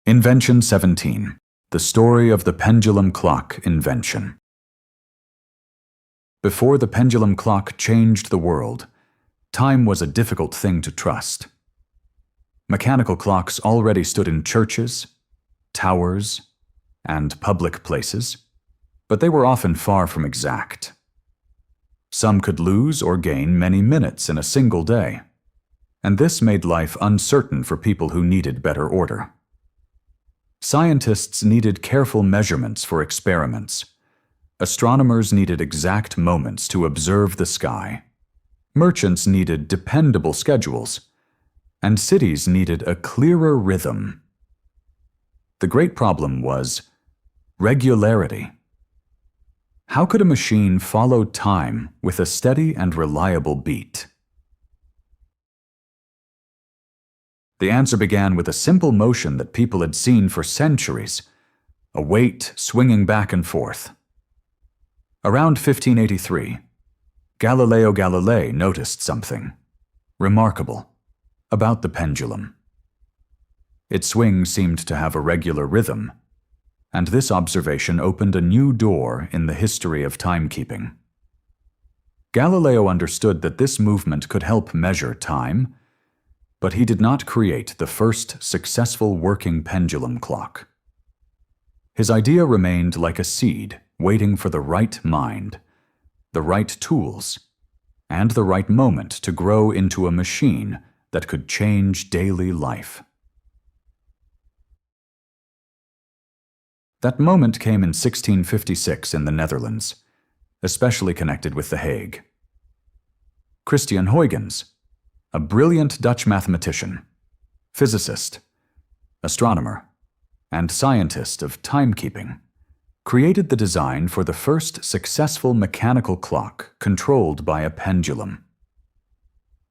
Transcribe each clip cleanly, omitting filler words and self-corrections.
Invention 17. The story of the pendulum clock invention. Before the pendulum clock changed the world, time was a difficult thing to trust. Mechanical clocks already stood in churches, towers, and public places, but they were often far from exact. Some could lose or gain many minutes in a single day, and this made life uncertain for people who needed better order. Scientists needed careful measurements for experiments. Astronomers needed exact moments to observe the sky. Merchants needed dependable schedules, and cities needed a clearer rhythm. The great problem was regularity. How could a machine follow time with a steady and reliable beat? The answer began with a simple motion that people had seen for centuries, a weight swinging back and forth. Around 1583, Galileo Galilei noticed something remarkable about the pendulum. Its swing seemed to have a regular rhythm, and this observation opened a new door in the history of timekeeping. Galileo understood that this movement could help measure time, but he did not create the first successful working pendulum clock. His idea remained like a seed waiting for the right mind, the right tools, and the right moment to grow into a machine that could change daily life. That moment came in 1656 in the Netherlands, especially connected with The Hague. Christiaan Huygens, a brilliant Dutch mathematician, physicist, astronomer, and scientist of timekeeping, created the design for the first successful mechanical clock controlled by a pendulum.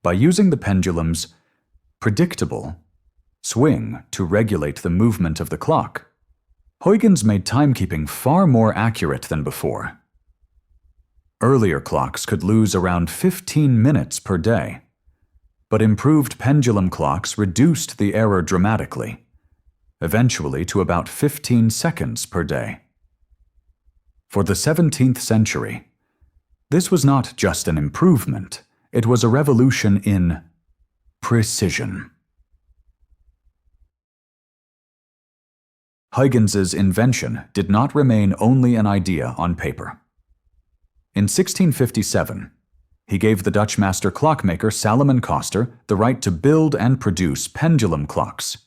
By using the pendulum's predictable swing to regulate the movement of the clock, Huygens made timekeeping far more accurate than before. Earlier clocks could lose around 15 minutes per day, but improved pendulum clocks reduced the error dramatically, eventually to about 15 seconds per day. For the 17th century, this was not just an improvement, it was a revolution in precision. Huygens's invention did not remain only an idea on paper. In 1657, he gave the Dutch master clockmaker Salomon Koster the right to build and produce pendulum clocks,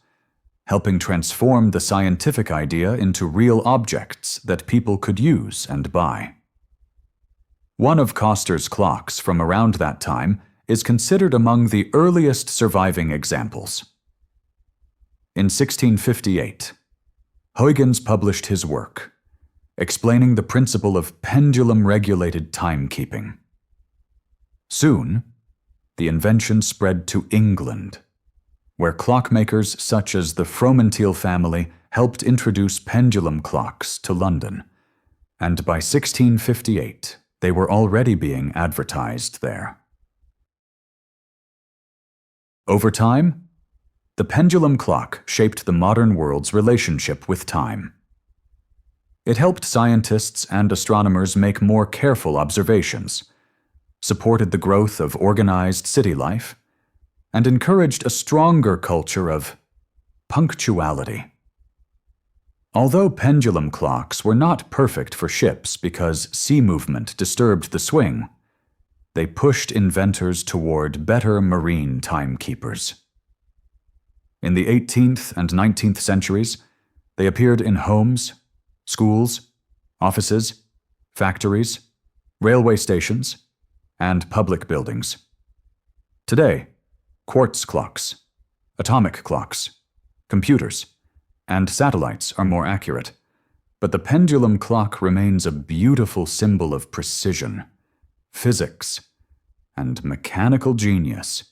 helping transform the scientific idea into real objects that people could use and buy. One of Koster's clocks from around that time is considered among the earliest surviving examples. In 1658, Huygens published his work, explaining the principle of pendulum-regulated timekeeping. Soon, the invention spread to England, where clockmakers such as the Fromentil family helped introduce pendulum clocks to London, and by 1658 they were already being advertised there. Over time, the pendulum clock shaped the modern world's relationship with time. It helped scientists and astronomers make more careful observations, supported the growth of organized city life, and encouraged a stronger culture of punctuality. Although pendulum clocks were not perfect for ships because sea movement disturbed the swing, they pushed inventors toward better marine timekeepers. In the 18th and 19th centuries, they appeared in homes, schools, offices, factories, railway stations, and public buildings. Today, quartz clocks, atomic clocks, computers, and satellites are more accurate, but the pendulum clock remains a beautiful symbol of precision, physics, and mechanical genius.